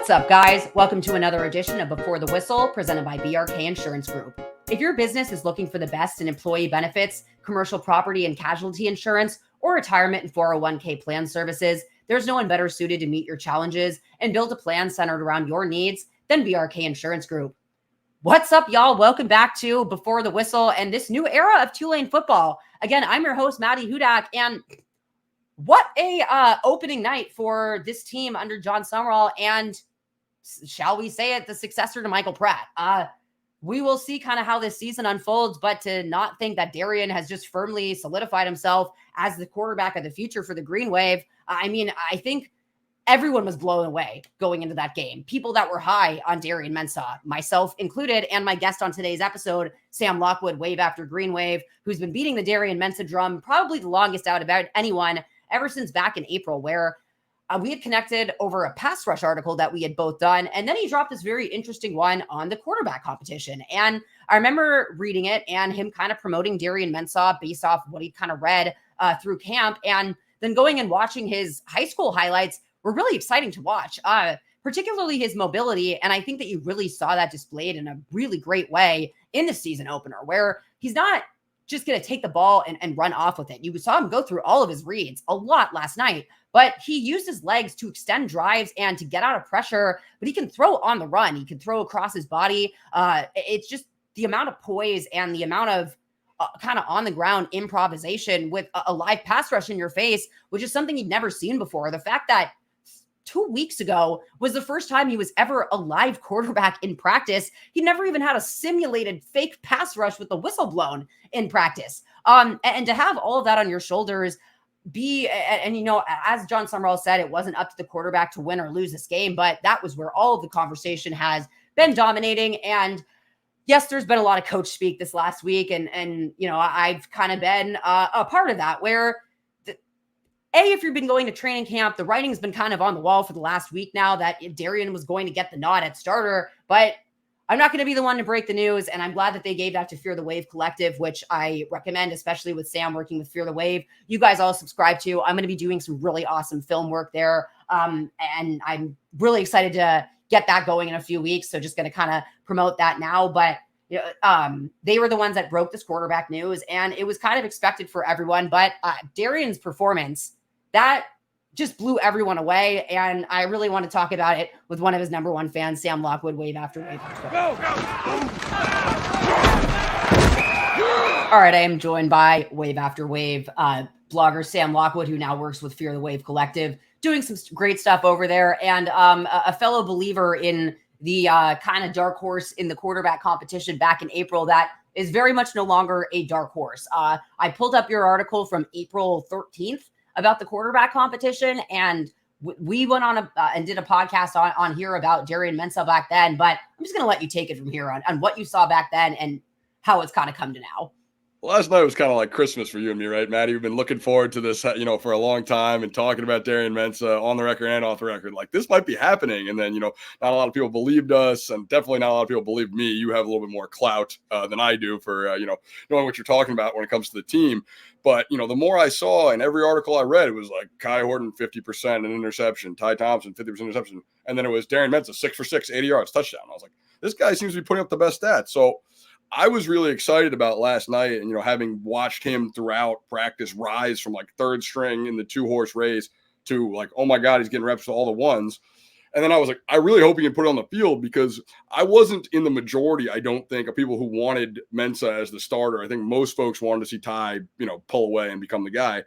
What's up, guys? Welcome to another edition of Before the Whistle, presented by BRK Insurance Group. If your business is looking for the best in employee benefits, commercial property and casualty insurance, or retirement and 401k plan services, there's no one better suited to meet your challenges and build a plan centered around your needs than BRK Insurance Group. What's up, y'all? Welcome back to Before the Whistle and this new era of Tulane football. Again, I'm your host, Maddy Hudak, and what a opening night for this team under Jon Sumrall and, shall we say it, the successor to Michael Pratt. We will see kind of how this season unfolds, but to not think that Darian has just firmly solidified himself as the quarterback of the future for the Green Wave. I think everyone was blown away going into that game. People that were high on Darian Mensah, myself included, and my guest on today's episode, Sam Lockwood, Wave After Green Wave, who's been beating the Darian Mensah drum probably the longest out about anyone ever since back in April, where we had connected over a pass rush article that we had both done. And then he dropped this very interesting one on the quarterback competition. And I remember reading it and him kind of promoting Darian Mensah based off what he kind of read through camp. And then going and watching his high school highlights were really exciting to watch, particularly his mobility. And I think that you really saw that displayed in a really great way in the season opener, where he's not just going to take the ball and run off with it. You saw him go through all of his reads a lot last night, but he used his legs to extend drives and to get out of pressure, but he can throw on the run. He can throw across his body. It's just the amount of poise and the amount of kind of on the ground improvisation with a live pass rush in your face, which is something you'd never seen before. The fact that 2 weeks ago was the first time he was ever a live quarterback in practice. He never even had a simulated fake pass rush with the whistle blown in practice. And to have all of that on your shoulders, as Jon Sumrall said, it wasn't up to the quarterback to win or lose this game, but that was where all of the conversation has been dominating. And yes, there's been a lot of coach speak this last week. And I've kind of been a part of that, where if you've been going to training camp, the writing's been kind of on the wall for the last week now that Darian was going to get the nod at starter, but I'm not going to be the one to break the news. And I'm glad that they gave that to Fear the Wave Collective, which I recommend, especially with Sam working with Fear the Wave. You guys all subscribe to. I'm going to be doing some really awesome film work there. And I'm really excited to get that going in a few weeks. So just going to kind of promote that now. But they were the ones that broke this quarterback news, and it was kind of expected for everyone. But Darian's performance, that just blew everyone away. And I really want to talk about it with one of his number one fans, Sam Lockwood, Wave After Wave. All right, I am joined by Wave After Wave blogger Sam Lockwood, who now works with Fear the Wave Collective, doing some great stuff over there, and a fellow believer in the kind of dark horse in the quarterback competition back in April that is very much no longer a dark horse. I pulled up your article from April 13th about the quarterback competition, and we went on and did a podcast on here about Darian Mensah back then, but I'm just going to let you take it from here on what you saw back then and how it's kind of come to now. Last night was kind of like Christmas for you and me, right, Maddie? We've been looking forward to this, for a long time, and talking about Darian Mensah on the record and off the record. Like, this might be happening. And then, not a lot of people believed us, and definitely not a lot of people believed me. You have a little bit more clout than I do for, knowing what you're talking about when it comes to the team. But, the more I saw in every article I read, it was like Kai Horton, 50% an interception, Ty Thompson, 50% interception. And then it was Darian Mensah, 6 for 6, 80 yards, touchdown. I was like, this guy seems to be putting up the best stats. So I was really excited about last night, and, having watched him throughout practice rise from like third string in the 2-horse race to like, oh my God, he's getting reps to all the ones. And then I was like, I really hope he can put it on the field, because I wasn't in the majority, I don't think, of people who wanted Mensah as the starter. I think most folks wanted to see Ty, pull away and become the guy.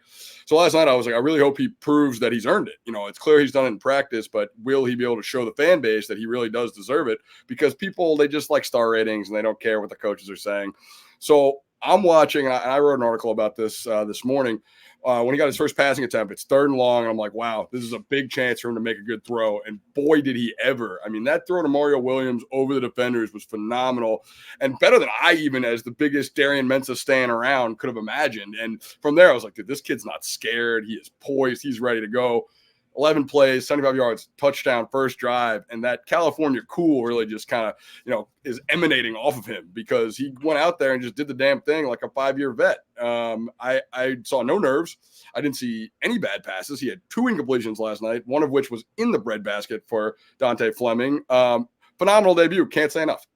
So last night I was like, I really hope he proves that he's earned it. It's clear he's done it in practice, but will he be able to show the fan base that he really does deserve it? Because people, they just like star ratings and they don't care what the coaches are saying. So I'm watching, and I wrote an article about this this morning. When he got his first passing attempt, it's 3rd and long, and I'm like, wow, this is a big chance for him to make a good throw. And boy, did he ever. I mean, that throw to Mario Williams over the defenders was phenomenal, and better than I, even as the biggest Darian Mensah staying around, could have imagined. And from there, I was like, dude, this kid's not scared. He is poised. He's ready to go. 11 plays, 75 yards, touchdown, first drive. And that California cool really just kind of, is emanating off of him because he went out there and just did the damn thing like a 5-year vet. I saw no nerves. I didn't see any bad passes. He had 2 incompletions last night, one of which was in the breadbasket for Dante Fleming. Phenomenal debut. Can't say enough.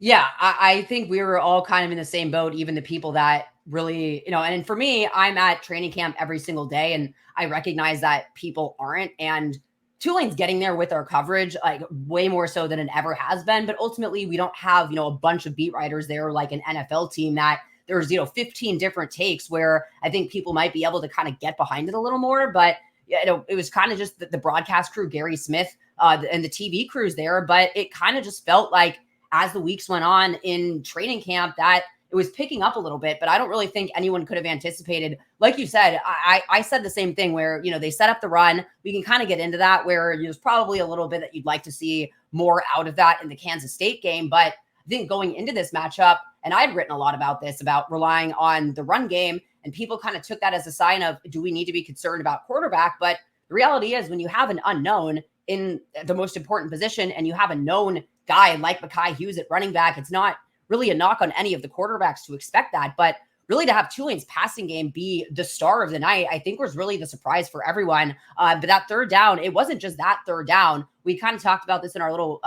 Yeah, I think we were all kind of in the same boat, even the people that really, and for me, I'm at training camp every single day, and I recognize that people aren't. And Tulane's getting there with our coverage, like way more so than it ever has been. But ultimately, we don't have, a bunch of beat writers there like an NFL team that there's, 15 different takes where I think people might be able to kind of get behind it a little more. But, it was kind of just the broadcast crew, Gary Smith, and the TV crews there. But it kind of just felt like, as the weeks went on in training camp, that it was picking up a little bit, but I don't really think anyone could have anticipated. Like you said, I said the same thing where, they set up the run. We can kind of get into that where there's probably a little bit that you'd like to see more out of that in the Kansas State game. But I think going into this matchup, and I'd written a lot about this, about relying on the run game, and people kind of took that as a sign of, do we need to be concerned about quarterback? But the reality is when you have an unknown in the most important position and you have a known guy like Maddy Hudak at running back, it's not really a knock on any of the quarterbacks to expect that, but really to have Tulane's passing game be the star of the night, I think was really the surprise for everyone. But that third down, it wasn't just that third down. We kind of talked about this in our little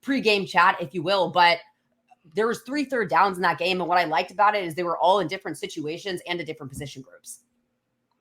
pregame chat, if you will, but there was 3 third downs in that game. And what I liked about it is they were all in different situations and to different position groups.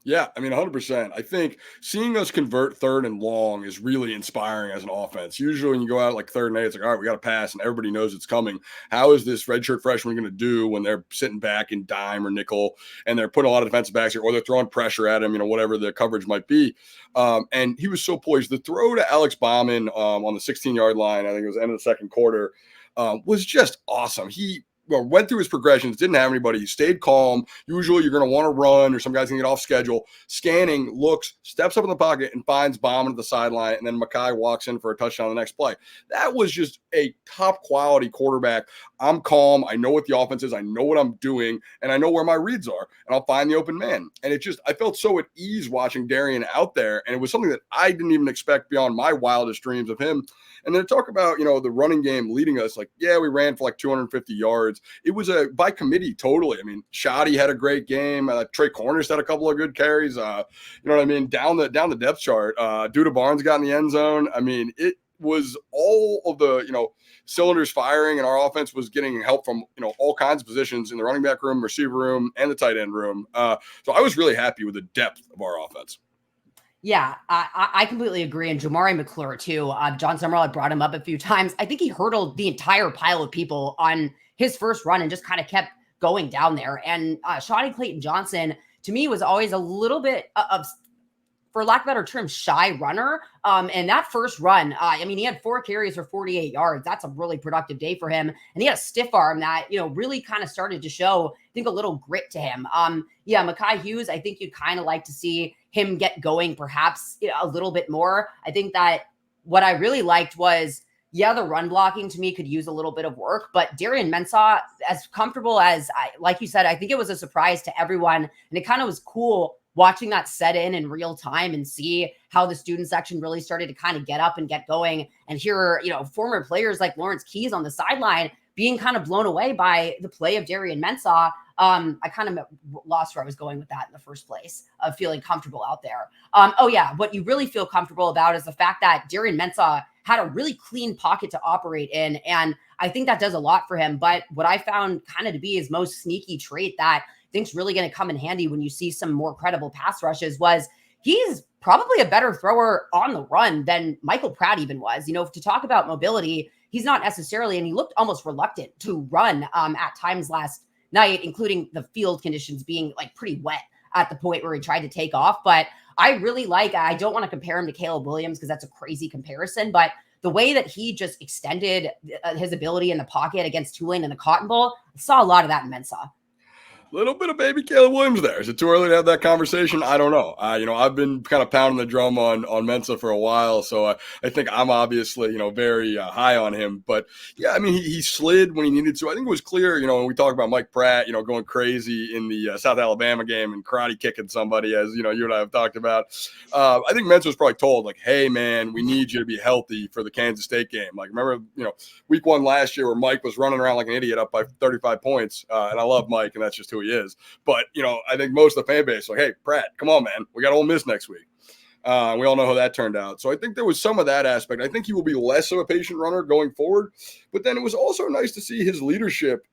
Yeah, 100%. I think seeing us convert 3rd and long is really inspiring as an offense. Usually when you go out like 3rd and 8, it's like, all right, we got to pass, and everybody knows it's coming. How is this redshirt freshman going to do when they're sitting back in dime or nickel and they're putting a lot of defensive backs here, or they're throwing pressure at him, whatever the coverage might be. And he was so poised. The throw to Alex Bauman on the 16-yard line, I think it was the end of the second quarter, was just awesome. He went through his progressions, didn't have anybody. He stayed calm. Usually you're going to want to run or some guy's going to get off schedule. Scanning, looks, steps up in the pocket and finds Bauman at the sideline. And then Maddy walks in for a touchdown the next play. That was just a top quality quarterback. I'm calm. I know what the offense is. I know what I'm doing. And I know where my reads are. And I'll find the open man. And I felt so at ease watching Darian out there. And it was something that I didn't even expect beyond my wildest dreams of him. And then talk about, the running game leading us. Like, yeah, we ran for like 250 yards. It was by committee totally. Shoddy had a great game. Trey Cornish had a couple of good carries. Down the depth chart. Duda Barnes got in the end zone. It was all of the, cylinders firing, and our offense was getting help from, all kinds of positions in the running back room, receiver room, and the tight end room. So I was really happy with the depth of our offense. Yeah, I completely agree. And Jamari McClure, too. Jon Sumrall had brought him up a few times. I think he hurdled the entire pile of people on his first run and just kind of kept going down there. And Shawnee Clayton-Johnson, to me, was always a little bit of, for lack of a better term, shy runner. And that first run, he had 4 carries for 48 yards. That's a really productive day for him. And he had a stiff arm that, really kind of started to show, I think, a little grit to him. Maddy Hudak, I think you'd kind of like to see him get going perhaps a little bit more. I think that what I really liked was, the run blocking to me could use a little bit of work, but Darian Mensah, as comfortable as like you said, I think it was a surprise to everyone. And it kind of was cool watching that set in real time and see how the student section really started to kind of get up and get going, and hear, former players like Lawrence Keys on the sideline being kind of blown away by the play of Darian Mensah. I kind of lost where I was going with that in the first place, of feeling comfortable out there. What you really feel comfortable about is the fact that Darian Mensah had a really clean pocket to operate in. And I think that does a lot for him. But what I found kind of to be his most sneaky trait that I think's really going to come in handy when you see some more credible pass rushes was he's probably a better thrower on the run than Michael Pratt even was. To talk about mobility, he's not necessarily, and he looked almost reluctant to run at times last night, including the field conditions being like pretty wet at the point where he tried to take off. But I really I don't want to compare him to Caleb Williams because that's a crazy comparison, but the way that he just extended his ability in the pocket against Tulane in the Cotton Bowl, I saw a lot of that in Mensah. Little bit of baby Caleb Williams there. Is it too early to have that conversation? I don't know. I've been kind of pounding the drum on Mensa for a while, so I think I'm obviously, very high on him. But yeah, I mean, he slid when he needed to. I think it was clear, when we talk about Mike Pratt, going crazy in the South Alabama game and karate kicking somebody, as you and I have talked about. I think Mensa was probably told, like, hey man, we need you to be healthy for the Kansas State game. Like, remember, week 1 last year where Mike was running around like an idiot up by 35 points, and I love Mike, and that's just who he is. But, I think most of the fan base like, hey, Pratt, come on, man. We got Ole Miss next week. We all know how that turned out. So I think there was some of that aspect. I think he will be less of a patient runner going forward. But then it was also nice to see his leadership.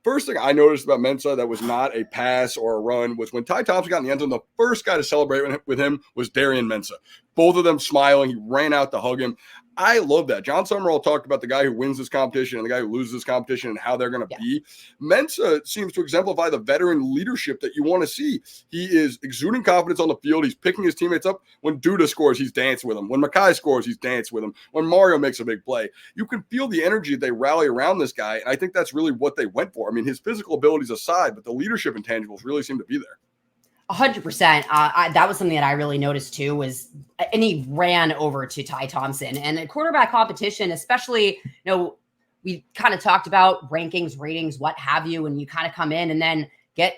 First thing I noticed about Mensa that was not a pass or a run was when Ty Thompson got in the end zone, the first guy to celebrate with him was Darian Mensa. Both of them smiling. He ran out to hug him. I love that. Jon Sumrall talked about the guy who wins this competition and the guy who loses this competition and how they're going to be. Mensa seems to exemplify the veteran leadership that you want to see. He is exuding confidence on the field. He's picking his teammates up. When Duda scores, he's dancing with him. When Makai scores, he's dancing with him. When Mario makes a big play, you can feel the energy that they rally around this guy. And I think that's really what they went for. I mean, his physical abilities aside, but the leadership intangibles really seem to be there. 100%. That was something that I really noticed too, and he ran over to Ty Thompson, and a quarterback competition, especially, we kind of talked about rankings, ratings, what have you, and you kind of come in and then get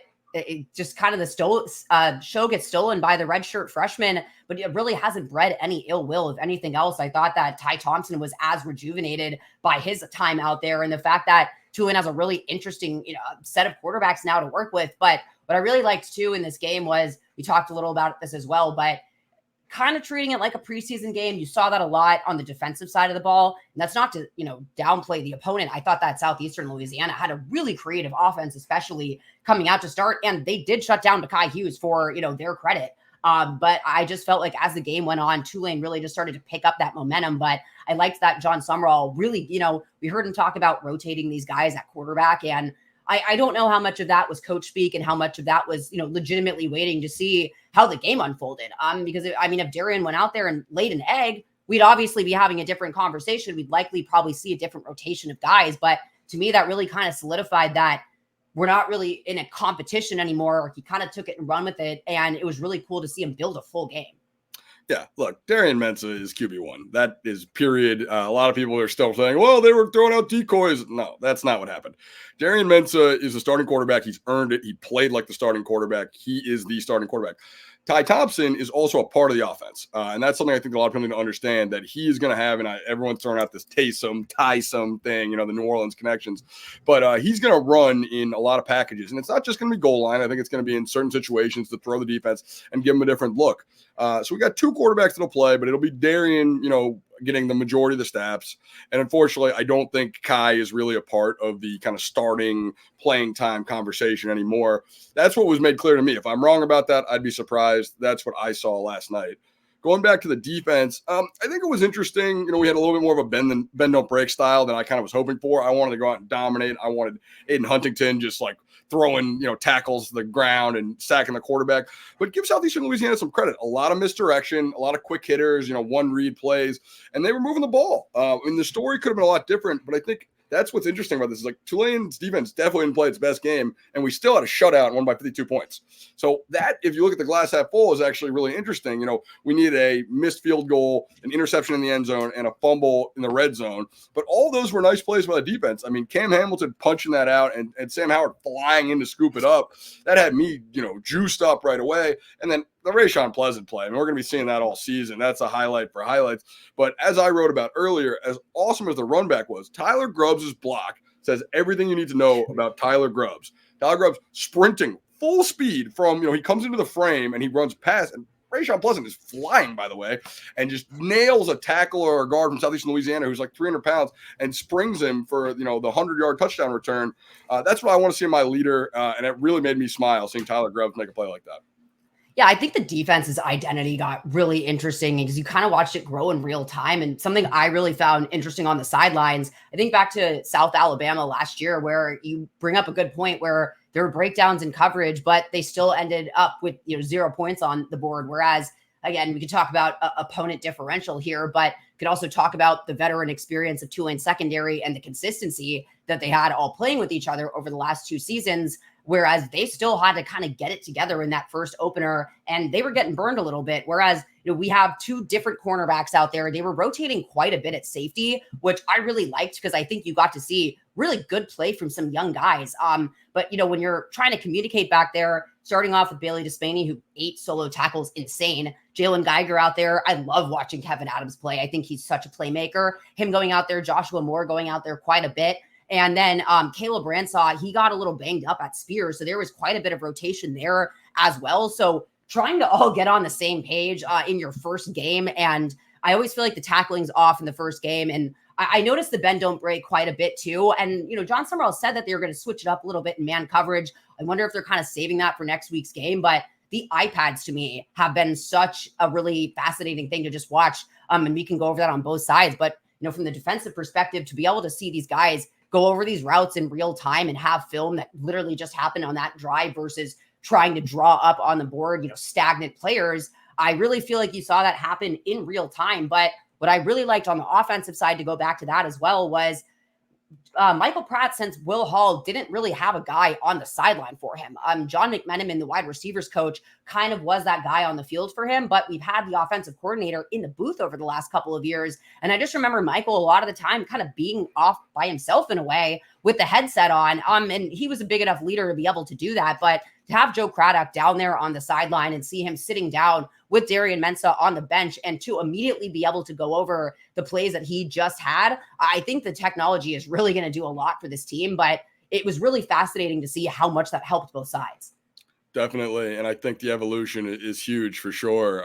just kind of the show gets stolen by the redshirt freshman, but it really hasn't bred any ill will. If anything else, I thought that Ty Thompson was as rejuvenated by his time out there, and the fact that Tulane has a really interesting, set of quarterbacks now to work with. But what I really liked too in this game was, we talked a little about this as well, but kind of treating it like a preseason game. You saw that a lot on the defensive side of the ball. And that's not to, downplay the opponent. I thought that Southeastern Louisiana had a really creative offense, especially coming out to start. And they did shut down Makai Hughes for, their credit. But I just felt like as the game went on, Tulane really just started to pick up that momentum. But I liked that Jon Sumrall really, we heard him talk about rotating these guys at quarterback. And I don't know how much of that was coach speak and how much of that was, legitimately waiting to see how the game unfolded. Because if Darian went out there and laid an egg, we'd obviously be having a different conversation. We'd likely probably see a different rotation of guys. But to me, that really kind of solidified that we're not really in a competition anymore. He kind of took it and run with it. And it was really cool to see him build a full game. Yeah, look, Darian Mensa is QB1. That is period. A lot of people are still saying, well, they were throwing out decoys. No, that's not what happened. Darian Mensa is a starting quarterback. He's earned it. He played like the starting quarterback. He is the starting quarterback. Ty Thompson is also a part of the offense. And that's something I think a lot of people need to understand, that he is going to have, and everyone's throwing out this Taysom thing, the New Orleans connections. But he's going to run in a lot of packages. And it's not just going to be goal line. I think it's going to be in certain situations to throw the defense and give them a different look. So we got 2 quarterbacks that'll play, but it'll be Darian, getting the majority of the snaps. And unfortunately, I don't think Kai is really a part of the kind of starting playing time conversation anymore. That's what was made clear to me. If I'm wrong about that, I'd be surprised. That's what I saw last night. Going back to the defense, I think it was interesting. We had a little bit more of a bend don't break style than I kind of was hoping for. I wanted to go out and dominate. I wanted Aiden Huntington just like throwing, tackles to the ground and sacking the quarterback. But give Southeastern Louisiana some credit. A lot of misdirection, a lot of quick hitters, one read plays, and they were moving the ball. And the story could have been a lot different, but I think that's what's interesting about this is, like, Tulane's defense definitely didn't play its best game, and we still had a shutout and won by 52 points. So that, if you look at the glass half full, is actually really interesting. We need a missed field goal, an interception in the end zone, and a fumble in the red zone. But all those were nice plays by the defense. I mean, Cam Hamilton punching that out and Sam Howard flying in to scoop it up. That had me, juiced up right away. And then the Rayshon Pleasant play. I mean, we're going to be seeing that all season. That's a highlight for highlights. But as I wrote about earlier, as awesome as the run back was, Tyler Grubbs' block says everything you need to know about Tyler Grubbs. Tyler Grubbs sprinting full speed from, he comes into the frame and he runs past, and Rayshon Pleasant is flying, by the way, and just nails a tackle or a guard from Southeastern Louisiana who's like 300 pounds and springs him for, the 100-yard touchdown return. That's what I want to see in my leader, and it really made me smile seeing Tyler Grubbs make a play like that. Yeah, I think the defense's identity got really interesting because you kind of watched it grow in real time. And something I really found interesting on the sidelines, I think back to South Alabama last year, where you bring up a good point where there were breakdowns in coverage, but they still ended up with 0 points on the board. Whereas again, we could talk about opponent differential here, but could also talk about the veteran experience of Tulane secondary and the consistency that they had all playing with each other over the last 2 seasons. Whereas they still had to kind of get it together in that first opener, and they were getting burned a little bit. Whereas, we have 2 different cornerbacks out there. They were rotating quite a bit at safety, which I really liked because I think you got to see really good play from some young guys. But when you're trying to communicate back there, starting off with Bailey Despaney, who 8 solo tackles, insane. Jalen Geiger out there. I love watching Kevin Adams play. I think he's such a playmaker. Him going out there, Joshua Moore going out there quite a bit. And then Caleb Ransaw, he got a little banged up at Spears. So there was quite a bit of rotation there as well. So trying to all get on the same page in your first game. And I always feel like the tackling's off in the first game. And I noticed the bend don't break quite a bit too. And, Jon Sumrall said that they were going to switch it up a little bit in man coverage. I wonder if they're kind of saving that for next week's game. But the iPads to me have been such a really fascinating thing to just watch. And we can go over that on both sides. But, from the defensive perspective, to be able to see these guys go over these routes in real time and have film that literally just happened on that drive versus trying to draw up on the board, stagnant players. I really feel like you saw that happen in real time. But what I really liked on the offensive side, to go back to that as well, was Michael Pratt, since Will Hall didn't really have a guy on the sideline for him. John McMenamin, the wide receivers coach, kind of was that guy on the field for him, but we've had the offensive coordinator in the booth over the last couple of years. And I just remember Michael a lot of the time kind of being off by himself in a way with the headset on. And he was a big enough leader to be able to do that. But to have Joe Craddock down there on the sideline and see him sitting down with Darian Mensah on the bench and to immediately be able to go over the plays that he just had, I think the technology is really going to do a lot for this team. But it was really fascinating to see how much that helped both sides. Definitely. And I think the evolution is huge for sure.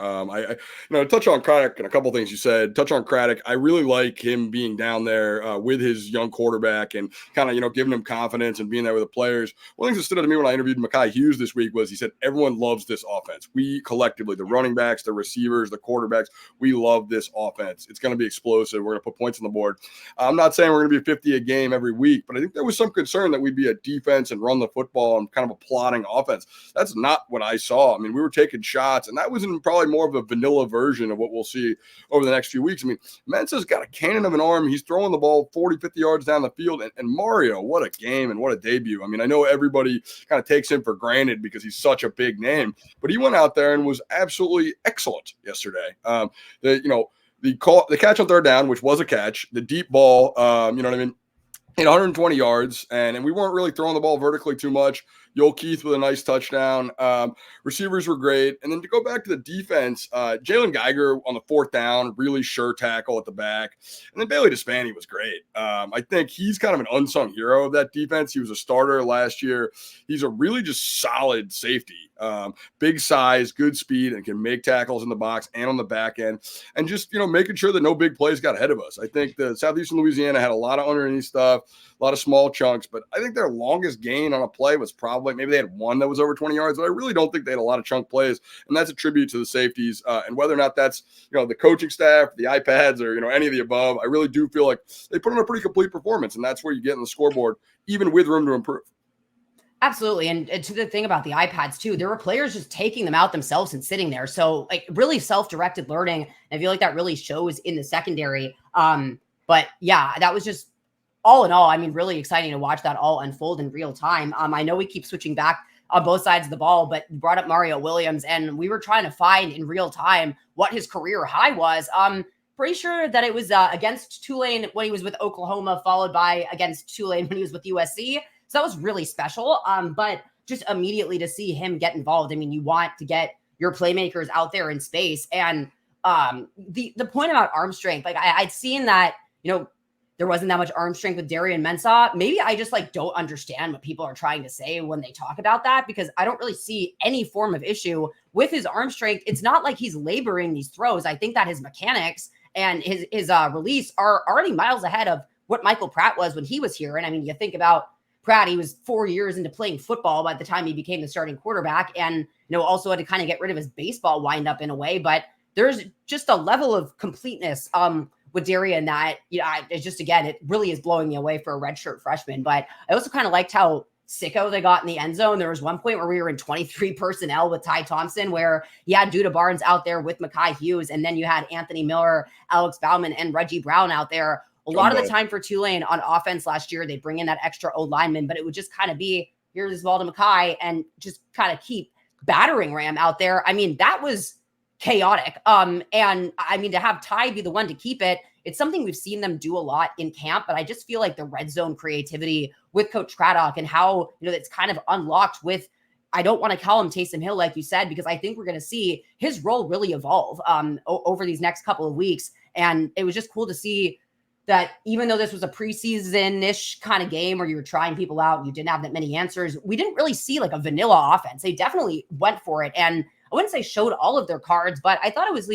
Touch on Craddock and a couple things you said. Touch on Craddock. I really like him being down there with his young quarterback and kind of, giving him confidence and being there with the players. One of the things that stood out to me when I interviewed Mekhi Hughes this week was he said, everyone loves this offense. We collectively, the running backs, the receivers, the quarterbacks, we love this offense. It's going to be explosive. We're going to put points on the board. I'm not saying we're going to be 50 a game every week, but I think there was some concern that we'd be a defense and run the football and kind of a plotting offense. That's not what I saw. I mean, we were taking shots, and that was in probably more of a vanilla version of what we'll see over the next few weeks. I mean, Mensah's got a cannon of an arm. He's throwing the ball 40, 50 yards down the field. And Mario, what a game and what a debut. I mean, I know everybody kind of takes him for granted because he's such a big name, but he went out there and was absolutely excellent yesterday. The catch on third down, which was a catch, the deep ball, 120 yards, and we weren't really throwing the ball vertically too much. Yoel Keith with a nice touchdown. Receivers were great. And then to go back to the defense, Jalen Geiger on the fourth down, really sure tackle at the back. And then Bailey Despaney was great. I think he's kind of an unsung hero of that defense. He was a starter last year. He's a really just solid safety. Big size, good speed, and can make tackles in the box and on the back end. And just, making sure that no big plays got ahead of us. I think the Southeastern Louisiana had a lot of underneath stuff, a lot of small chunks, but I think their longest gain on a play was probably, maybe they had one that was over 20 yards, but I really don't think they had a lot of chunk plays. And that's a tribute to the safeties. And whether or not that's, the coaching staff, the iPads, or, any of the above, I really do feel like they put on a pretty complete performance. And that's where you get on the scoreboard, even with room to improve. Absolutely. And to the thing about the iPads too, there were players just taking them out themselves and sitting there. So really self-directed learning. I feel like that really shows in the secondary. But yeah, that was just all in all, I mean, really exciting to watch that all unfold in real time. I know we keep switching back on both sides of the ball, but you brought up Mario Williams, and we were trying to find in real time what his career high was. Pretty sure that it was against Tulane when he was with Oklahoma, followed by against Tulane when he was with USC. So that was really special. But just immediately to see him get involved, I mean, you want to get your playmakers out there in space. And the point about arm strength, I'd seen that, there wasn't that much arm strength with Darian Mensah. Maybe I just don't understand what people are trying to say when they talk about that, because I don't really see any form of issue with his arm strength. It's not like he's laboring these throws. I think that his mechanics and his release are already miles ahead of what Michael Pratt was when he was here. And I mean, you think about Pratt, he was 4 years into playing football by the time he became the starting quarterback, and also had to kind of get rid of his baseball windup in a way. But there's just a level of completeness with Darian that, it's just, again, it really is blowing me away for a redshirt freshman. But I also kind of liked how sicko they got in the end zone. There was one point where we were in 23 personnel with Ty Thompson, where you had Duda Barnes out there with Mekhi Hughes, and then you had Anthony Miller, Alex Bauman, and Reggie Brown out there. A lot of the time for Tulane on offense last year, they bring in that extra O lineman, but it would just kind of be, here's Valda Mekhi, and just kind of keep battering ram out there. I mean, that was chaotic. And I mean, to have Ty be the one to keep it, it's something we've seen them do a lot in camp, but I just feel like the red zone creativity with Coach Craddock and how, it's kind of unlocked with, I don't want to call him Taysom Hill, like you said, because I think we're going to see his role really evolve over these next couple of weeks. And it was just cool to see that even though this was a preseason-ish kind of game where you were trying people out and you didn't have that many answers, we didn't really see like a vanilla offense. They definitely went for it. And I wouldn't say showed all of their cards, but I thought it was,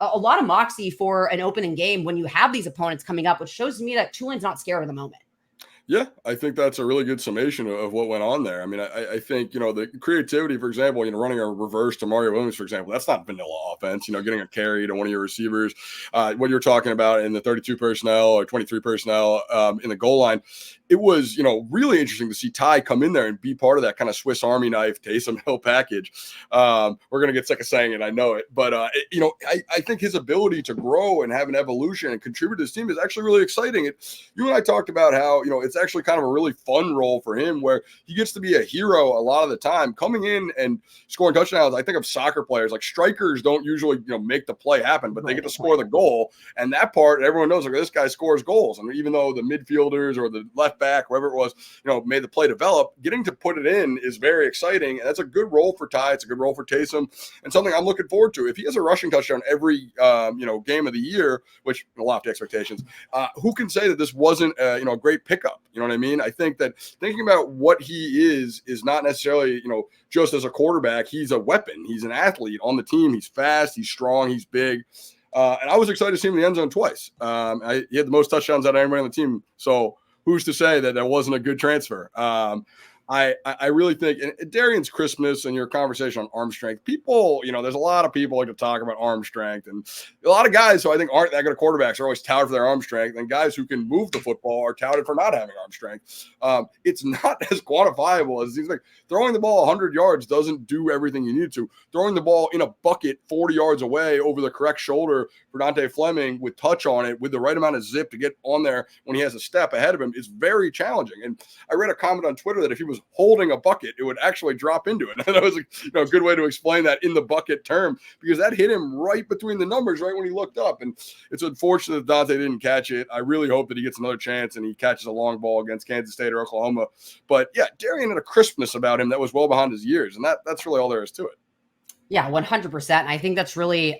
a lot of moxie for an opening game when you have these opponents coming up, which shows to me that Tulane's not scared of the moment. Yeah, I think that's a really good summation of what went on there. I mean, I think, the creativity, for example, running a reverse to Mario Williams, for example, that's not vanilla offense, getting a carry to one of your receivers. What you're talking about in the 32 personnel or 23 personnel in the goal line, it was, really interesting to see Ty come in there and be part of that kind of Swiss Army knife Taysom Hill package. We're going to get sick of saying it, I know it. But, I think his ability to grow and have an evolution and contribute to his team is actually really exciting. You and I talked about how, it's actually kind of a really fun role for him where he gets to be a hero a lot of the time, coming in and scoring touchdowns. I think of soccer players, like strikers don't usually, make the play happen, but they get to score the goal. And that part, everyone knows, like, this guy scores goals. And even though the midfielders or the left back, whoever it was, made the play develop, getting to put it in is very exciting. And that's a good role for Ty. It's a good role for Taysom and something I'm looking forward to. If he has a rushing touchdown every, game of the year, which a lot of expectations, who can say that this wasn't, a great pickup? You know what I mean? I think that thinking about what he is not necessarily, just as a quarterback. He's a weapon. He's an athlete on the team. He's fast. He's strong. He's big. And I was excited to see him in the end zone twice. He had the most touchdowns out of anybody on the team. So who's to say that that wasn't a good transfer? I really think, and Darian's crispness and your conversation on arm strength, people, there's a lot of people like to talk about arm strength, and a lot of guys who I think aren't that good at quarterbacks are always touted for their arm strength, and guys who can move the football are touted for not having arm strength. It's not as quantifiable as these. Like, throwing the ball 100 yards doesn't do everything you need to. Throwing the ball in a bucket 40 yards away over the correct shoulder for Dante Fleming with touch on it, with the right amount of zip to get on there when he has a step ahead of him, is very challenging. And I read a comment on Twitter that if he was holding a bucket, it would actually drop into it. And that was a good way to explain that in the bucket term, because that hit him right between the numbers right when he looked up. And it's unfortunate that Dante didn't catch it. I really hope that he gets another chance and he catches a long ball against Kansas State or Oklahoma. But yeah, Darian had a crispness about him that was well behind his years, and that's really all there is to it. Yeah, 100%. And I think that's really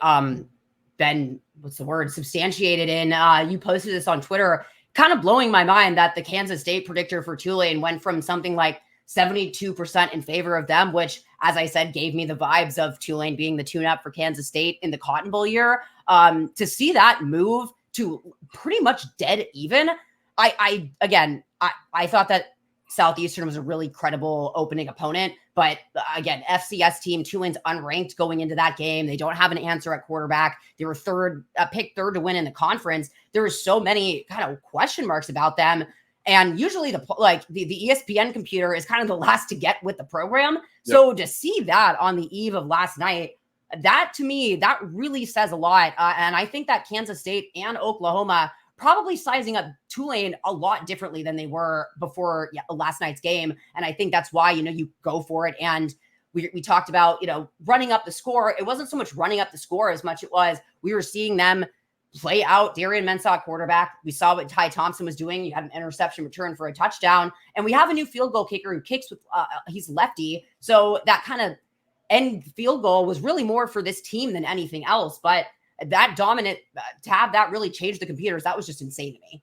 been, substantiated in, you posted this on Twitter, kind of blowing my mind that the Kansas State predictor for Tulane went from something like 72% in favor of them, which, as I said, gave me the vibes of Tulane being the tune-up for Kansas State in the Cotton Bowl year. To see that move to pretty much dead even, I thought that Southeastern was a really credible opening opponent. But again, FCS team, Tulane's unranked going into that game. They don't have an answer at quarterback. They were picked third to win in the conference. There were so many kind of question marks about them. And usually the ESPN computer is kind of the last to get with the program. Yep. So to see that on the eve of last night, that to me, that really says a lot. And I think that Kansas State and Oklahoma probably sizing up Tulane a lot differently than they were before last night's game. And I think that's why, you go for it. And we talked about, running up the score. It wasn't so much running up the score as much it was we were seeing them play out Darian Mensah quarterback. We saw what Ty Thompson was doing. You had an interception return for a touchdown. And we have a new field goal kicker who kicks with, he's lefty. So that kind of end field goal was really more for this team than anything else. But that dominant to have that really change the computers, that was just insane to me.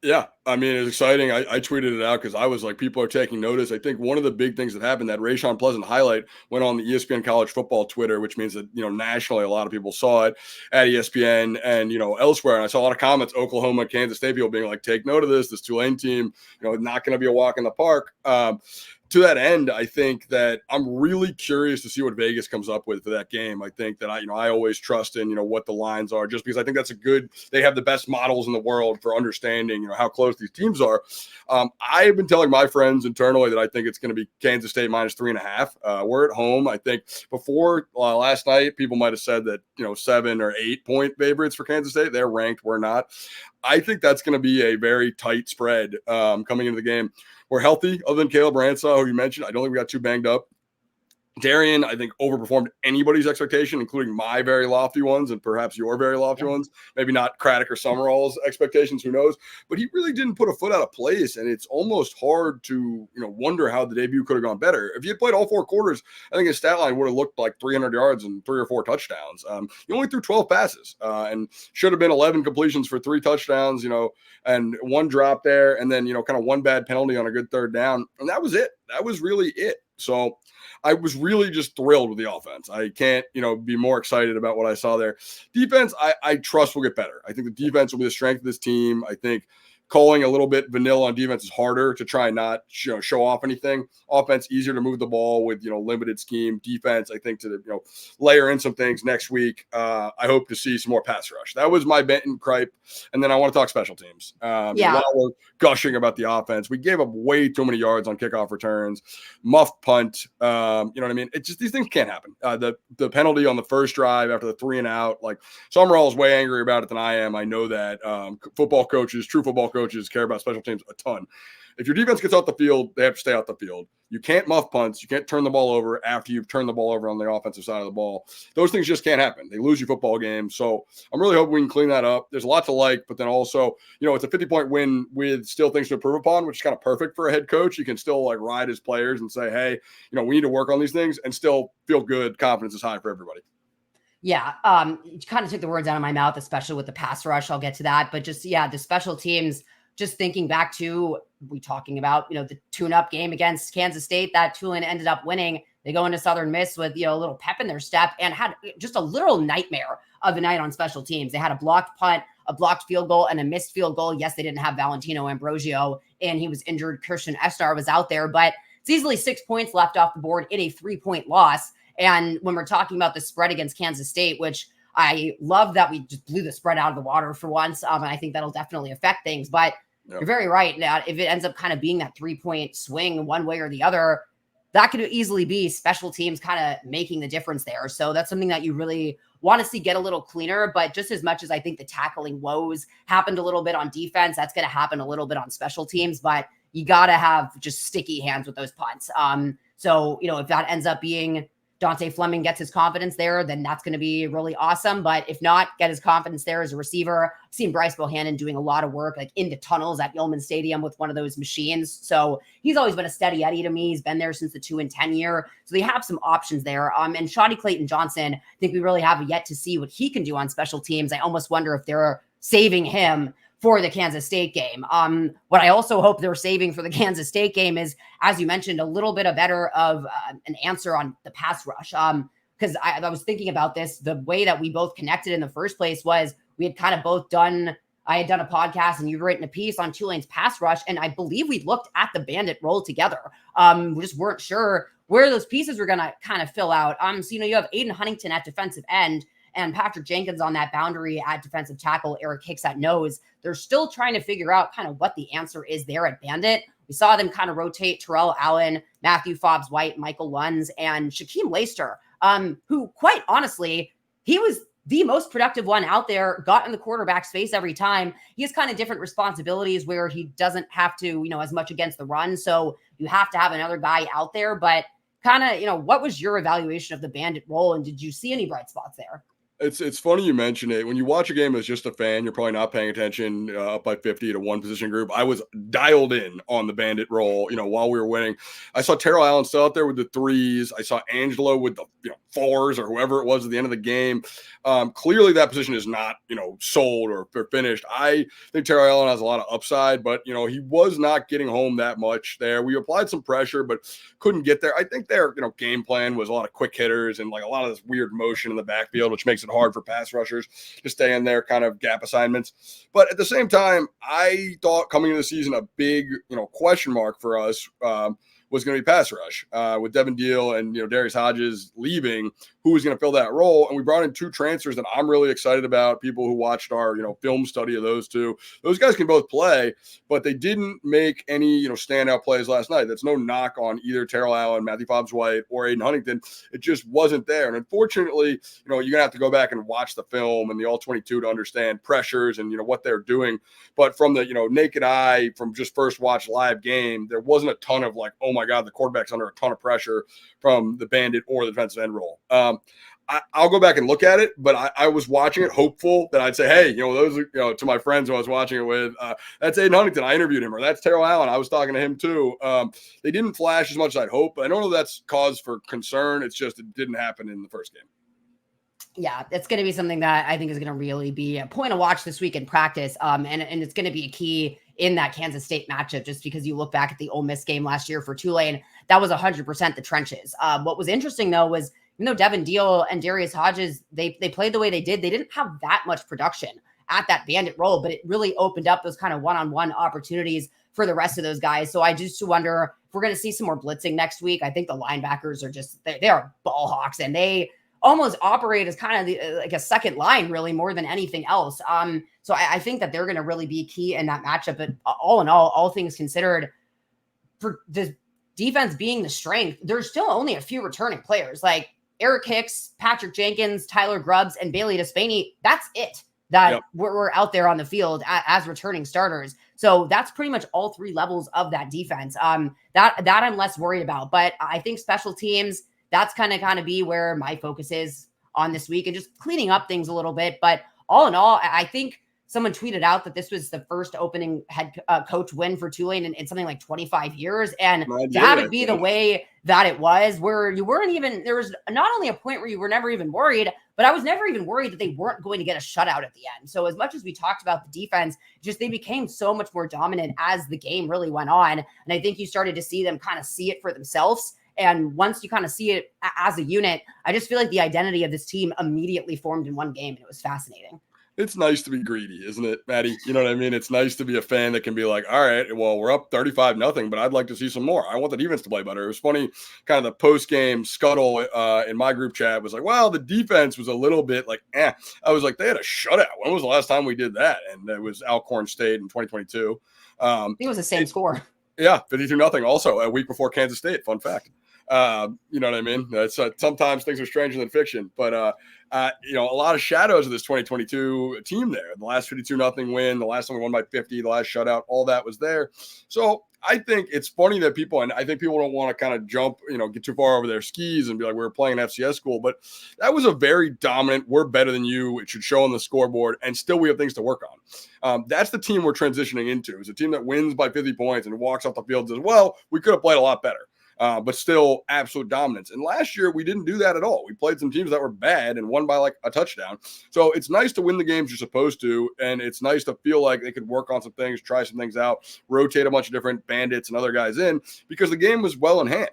Yeah, I mean, it's exciting. I tweeted it out because I was like, people are taking notice. I think one of the big things that happened, that Rayshon Pleasant highlight went on the ESPN College Football Twitter, which means that, nationally, a lot of people saw it at ESPN and, elsewhere. And I saw a lot of comments, Oklahoma, Kansas State people being like, take note of this Tulane team, not going to be a walk in the park. to that end, I think that I'm really curious to see what Vegas comes up with for that game. I think that I always trust in, what the lines are, just because I think they have the best models in the world for understanding, how close these teams are. I have been telling my friends internally that I think it's going to be Kansas State -3.5. We're at home. I think before last night, people might have said that, 7 or 8 point favorites for Kansas State. They're ranked. We're not. I think that's going to be a very tight spread coming into the game. We're healthy, other than Caleb Ransaw, who you mentioned. I don't think we got too banged up. Darian, I think, overperformed anybody's expectation, including my very lofty ones and perhaps your very lofty ones. Maybe not Craddock or Sumrall's expectations, who knows? But he really didn't put a foot out of place, and it's almost hard to, wonder how the debut could have gone better. If he had played all 4 quarters, I think his stat line would have looked like 300 yards and 3 or 4 touchdowns. He only threw 12 passes and should have been 11 completions for 3 touchdowns, and 1 drop there, and then, kind of 1 bad penalty on a good 3rd down. And that was it. That was really it. So I was really just thrilled with the offense. I can't, be more excited about what I saw there. Defense, I trust will get better. I think the defense will be the strength of this team. I think calling a little bit vanilla on defense is harder to try and not show off anything. Offense, easier to move the ball with, limited scheme. Defense, I think to, layer in some things next week. I hope to see some more pass rush. That was my Benton gripe. And then I want to talk special teams. While we're gushing about the offense, we gave up way too many yards on kickoff returns, muffed punt. You know what I mean? It's just, these things can't happen. The penalty on the first drive after the 3 and out, like Sumrall is way angrier about it than I am. I know that true football coaches care about special teams a ton. If your defense gets off the field, they have to stay off the field. You can't muff punts. You can't turn the ball over after you've turned the ball over on the offensive side of the ball. Those things just can't happen. They lose you football games. So I'm really hoping we can clean that up. There's a lot to like, but then also, it's a 50-point win with still things to improve upon, which is kind of perfect for a head coach. You can still ride his players and say, hey, we need to work on these things and still feel good. Confidence is high for everybody. Yeah, you kind of took the words out of my mouth, especially with the pass rush. I'll get to that. But just, the special teams, just thinking back to, we talking about, the tune-up game against Kansas State that Tulane ended up winning. They go into Southern Miss with, a little pep in their step and had just a literal nightmare of a night on special teams. They had a blocked punt, a blocked field goal, and a missed field goal. Yes, they didn't have Valentino Ambrosio, and he was injured. Christian Estar was out there, but it's easily 6 points left off the board in a 3-point loss. And when we're talking about the spread against Kansas State, which I love that we just blew the spread out of the water for once, and I think that'll definitely affect things. But you're very right. Now, if it ends up kind of being that 3-point swing one way or the other, that could easily be special teams kind of making the difference there. So that's something that you really want to see get a little cleaner. But just as much as I think the tackling woes happened a little bit on defense, that's going to happen a little bit on special teams. But you got to have just sticky hands with those punts. So, if that ends up being Dante Fleming gets his confidence there, then that's going to be really awesome. But if not, get his confidence there as a receiver. I've seen Bryce Bohannon doing a lot of work in the tunnels at Yeoman Stadium with one of those machines. So he's always been a steady Eddie to me. He's been there since the 2 and 10 year. So they have some options there. And Shawnee Clayton Johnson, I think we really have yet to see what he can do on special teams. I almost wonder if they're saving him for the Kansas State game. What I also hope they're saving for the Kansas State game is, as you mentioned, a little bit of better of an answer on the pass rush. Because I was thinking about this, the way that we both connected in the first place was we had kind of both I had done a podcast and you've written a piece on Tulane's pass rush. And I believe we looked at the bandit roll together. We just weren't sure where those pieces were going to kind of fill out. So, you have Aiden Huntington at defensive end and Patrick Jenkins on that boundary at defensive tackle, Eric Hicks at nose. They're still trying to figure out kind of what the answer is there at bandit. We saw them kind of rotate Terrell Allen, Matthew Fobbs-White, Michael Lunds, and Shaquem Leister, who quite honestly, he was the most productive one out there, got in the quarterback's face every time. He has kind of different responsibilities where he doesn't have to, as much against the run. So you have to have another guy out there, but kind of, what was your evaluation of the bandit role? And did you see any bright spots there? It's funny you mention it. When you watch a game as just a fan, you're probably not paying attention up by 50 to one position group. I was dialed in on the bandit role, while we were winning. I saw Terrell Allen still out there with the 3s. I saw Angelo with the 4s or whoever it was at the end of the game. Clearly that position is not, sold or finished. I think Terrell Allen has a lot of upside, but, he was not getting home that much there. We applied some pressure, but couldn't get there. I think their, game plan was a lot of quick hitters and a lot of this weird motion in the backfield, which makes it hard for pass rushers to stay in their kind of gap assignments. But at the same time, I thought coming into the season, a big, question mark for us was going to be pass rush with Devin Deal and, Darius Hodges leaving, who was going to fill that role. And we brought in 2 transfers that I'm really excited about. People who watched our, film study of those 2. Those guys can both play, but they didn't make any, standout plays last night. That's no knock on either Terrell Allen, Matthew Fobbs-White, or Aiden Huntington. It just wasn't there. And unfortunately, you're going to have to go back and watch the film and the all-22 to understand pressures and, what they're doing. But from the, naked eye, from just first watch live game, there wasn't a ton of like, oh my God, the quarterback's under a ton of pressure from the bandit or the defensive end role. I'll go back and look at it, but I was watching it hopeful that I'd say, hey, those are, to my friends who I was watching it with, that's Aiden Huntington. I interviewed him, or that's Terrell Allen. I was talking to him too. They didn't flash as much as I'd hope, but I don't know if that's cause for concern. It's just, it didn't happen in the first game. Yeah, it's going to be something that I think is going to really be a point of watch this week in practice. And it's going to be a key in that Kansas State matchup, just because you look back at the Ole Miss game last year for Tulane, that was 100% the trenches. What was interesting though was, even though Devin Deal and Darius Hodges, they played the way they did, they didn't have that much production at that bandit role, but it really opened up those kind of one-on-one opportunities for the rest of those guys. So I just wonder if we're going to see some more blitzing next week. I think the linebackers are just, they are ball hawks, and they almost operate as kind of like a second line, really, more than anything else. So I think that they're going to really be key in that matchup. But all in all things considered, for the defense being the strength, there's still only a few returning players. Like Eric Hicks, Patrick Jenkins, Tyler Grubbs, and Bailey Despaney. That's it that we're out there on the field as returning starters. So that's pretty much all 3 levels of that defense. That I'm less worried about. But I think special teams, that's kind of be where my focus is on this week, and just cleaning up things a little bit. But all in all, I think someone tweeted out that this was the first opening head coach win for Tulane in something like 25 years. And to have it be the way that it was, where you weren't even, there was not only a point where you were never even worried, but I was never even worried that they weren't going to get a shutout at the end. So as much as we talked about the defense, just they became so much more dominant as the game really went on. And I think you started to see them kind of see it for themselves. And once you kind of see it as a unit, I just feel like the identity of this team immediately formed in one game, and it was fascinating. It's nice to be greedy, isn't it, Maddie? You know what I mean? It's nice to be a fan that can be like, all right, well, we're up 35-0, but I'd like to see some more. I want the defense to play better. It was funny, kind of the post-game scuttle in my group chat was like, well, the defense was a little bit like, I was like, they had a shutout. When was the last time we did that? And it was Alcorn State in 2022. I think it was the same score. Yeah, 52-0 also a week before Kansas State. Fun fact. You know what I mean? It's sometimes things are stranger than fiction, but a lot of shadows of this 2022 team there. The last 52-0 win, the last time we won by 50, the last shutout, all that was there. So I think it's funny that people, and I think people don't want to kind of jump, get too far over their skis and be like, we're playing an FCS school, but that was a very dominant, we're better than you. It should show on the scoreboard, and still we have things to work on. That's the team we're transitioning into. It's a team that wins by 50 points and walks off the field as well. We could have played a lot better. But still absolute dominance. And last year, we didn't do that at all. We played some teams that were bad and won by like a touchdown. So it's nice to win the games you're supposed to. And it's nice to feel like they could work on some things, try some things out, rotate a bunch of different bandits and other guys in, because the game was well in hand.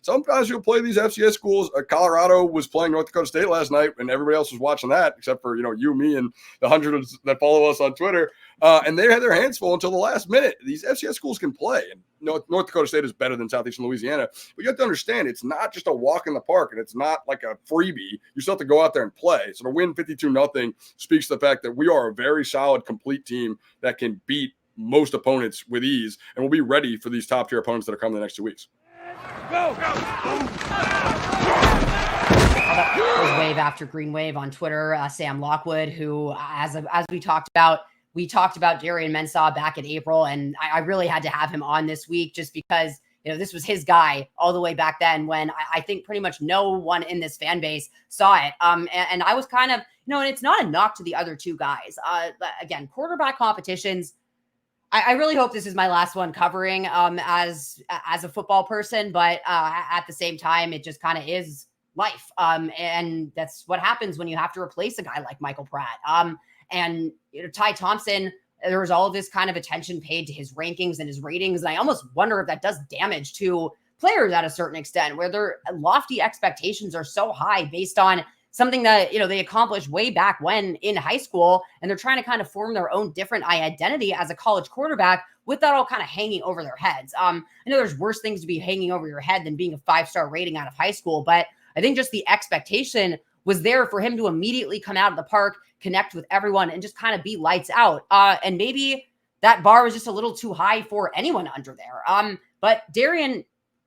Sometimes you'll play these FCS schools. Colorado was playing North Dakota State last night, and everybody else was watching that, except for, you, me, and the hundreds that follow us on Twitter. And they had their hands full until the last minute. These FCS schools can play. And North Dakota State is better than Southeastern Louisiana. But you have to understand, it's not just a walk in the park, and it's not like a freebie. You still have to go out there and play. So to win 52-0 speaks to the fact that we are a very solid, complete team that can beat most opponents with ease, and we'll be ready for these top-tier opponents that are coming the next 2 weeks. Go! Wave after Green Wave on Twitter, Sam Lockwood, who, as we talked about Darian Mensah back in April, and I really had to have him on this week just because, this was his guy all the way back then when I think pretty much no one in this fan base saw it. And I was kind of, and it's not a knock to the other two guys. Again, quarterback competitions, I really hope this is my last one covering as a football person, but at the same time, it just kind of is life. And that's what happens when you have to replace a guy like Michael Pratt. And Ty Thompson, there was all of this kind of attention paid to his rankings and his ratings. And I almost wonder if that does damage to players at a certain extent, where their lofty expectations are so high based on something that, they accomplished way back when in high school. And they're trying to kind of form their own different identity as a college quarterback with that all kind of hanging over their heads. I know there's worse things to be hanging over your head than being a 5-star rating out of high school, but I think just the expectation was there for him to immediately come out of the park, connect with everyone, and just kind of be lights out. And maybe that bar was just a little too high for anyone under there. But Darian,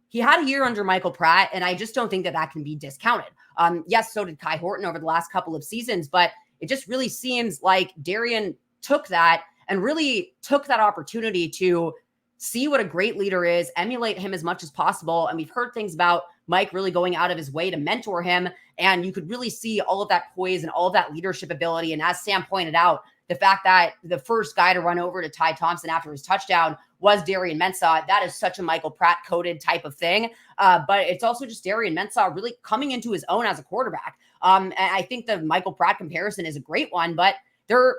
he had a year under Michael Pratt, and I just don't think that that can be discounted. Yes, so did Kai Horton over the last couple of seasons, but it just really seems like Darian took that and really took that opportunity to see what a great leader is, emulate him as much as possible. And we've heard things about Mike really going out of his way to mentor him. And you could really see all of that poise and all of that leadership ability. And as Sam pointed out, the fact that the first guy to run over to Ty Thompson after his touchdown was Darian Mensah, that is such a Michael Pratt coded type of thing. But it's also just Darian Mensah really coming into his own as a quarterback. And I think the Michael Pratt comparison is a great one, but they're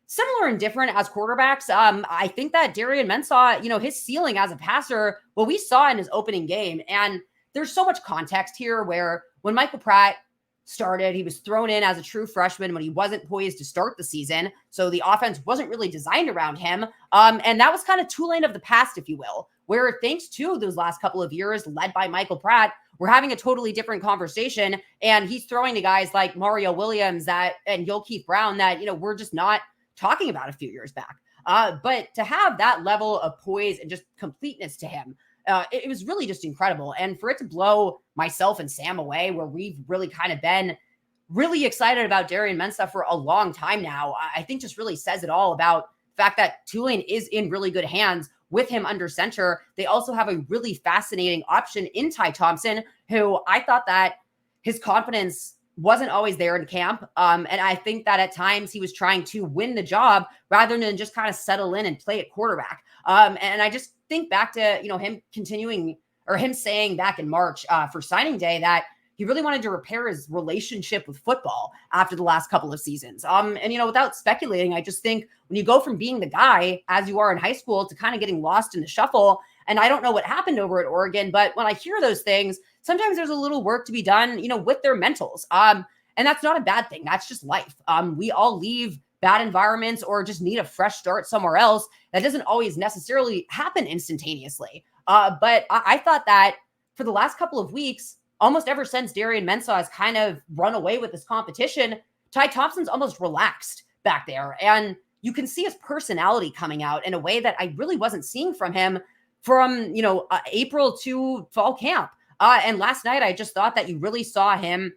similar and different as quarterbacks. I think that Darian Mensah, his ceiling as a passer, well, we saw in his opening game. And there's so much context here where when Michael Pratt started, he was thrown in as a true freshman when he wasn't poised to start the season. So the offense wasn't really designed around him. And that was kind of Tulane of the past, if you will, where thanks to those last couple of years led by Michael Pratt, we're having a totally different conversation. And he's throwing to guys like Mario Williams and Keith Brown that, we're just not talking about a few years back. But to have that level of poise and just completeness to him, it was really just incredible. And for it to blow myself and Sam away, where we've really kind of been really excited about Darian Mensah for a long time now, I think just really says it all about the fact that Tulane is in really good hands with him under center. They also have a really fascinating option in Ty Thompson, who I thought that his confidence wasn't always there in camp. And I think that at times he was trying to win the job rather than just kind of settle in and play at quarterback. And I just think back to, him continuing or him saying back in March for signing day that he really wanted to repair his relationship with football after the last couple of seasons. And without speculating, I just think when you go from being the guy as you are in high school to kind of getting lost in the shuffle, and I don't know what happened over at Oregon, but when I hear those things, sometimes there's a little work to be done, with their mentals. And that's not a bad thing. That's just life. We all leave bad environments or just need a fresh start somewhere else. That doesn't always necessarily happen instantaneously. But I thought that for the last couple of weeks, almost ever since Darian Mensah has kind of run away with this competition, Ty Thompson's almost relaxed back there. And you can see his personality coming out in a way that I really wasn't seeing from him from, April to fall camp. And last night, I just thought that you really saw him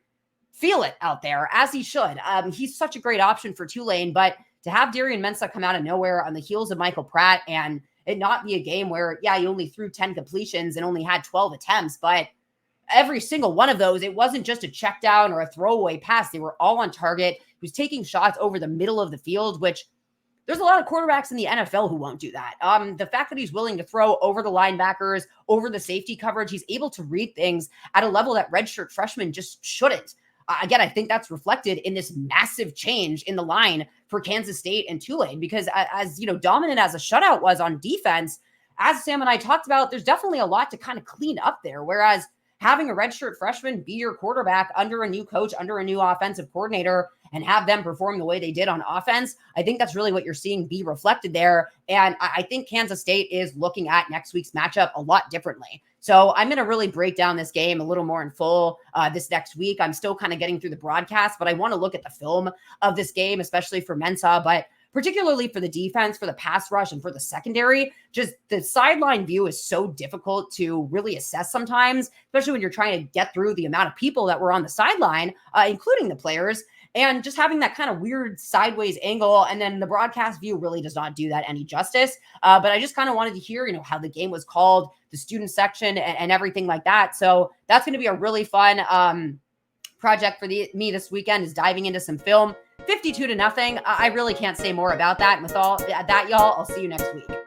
feel it out there, as he should. He's such a great option for Tulane, but to have Darian Mensah come out of nowhere on the heels of Michael Pratt and it not be a game where, he only threw 10 completions and only had 12 attempts, but every single one of those, it wasn't just a check down or a throwaway pass. They were all on target. He was taking shots over the middle of the field, which there's a lot of quarterbacks in the NFL who won't do that. The fact that he's willing to throw over the linebackers, over the safety coverage, he's able to read things at a level that redshirt freshmen just shouldn't. Again, I think that's reflected in this massive change in the line for Kansas State and Tulane, because as dominant as a shutout was on defense, as Sam and I talked about, there's definitely a lot to kind of clean up there. Whereas having a redshirt freshman be your quarterback under a new coach, under a new offensive coordinator, and have them perform the way they did on offense, I think that's really what you're seeing be reflected there. And I think Kansas State is looking at next week's matchup a lot differently. So I'm going to really break down this game a little more in full this next week. I'm still kind of getting through the broadcast, but I want to look at the film of this game, especially for Mensah, but particularly for the defense, for the pass rush, and for the secondary. Just the sideline view is so difficult to really assess sometimes, especially when you're trying to get through the amount of people that were on the sideline, including the players. And just having that kind of weird sideways angle, and then the broadcast view really does not do that any justice. But I just kind of wanted to hear, how the game was called, the student section, and everything like that. So that's going to be a really fun project for me this weekend, is diving into some film. 52-0. I really can't say more about that. And with all that, y'all, I'll see you next week.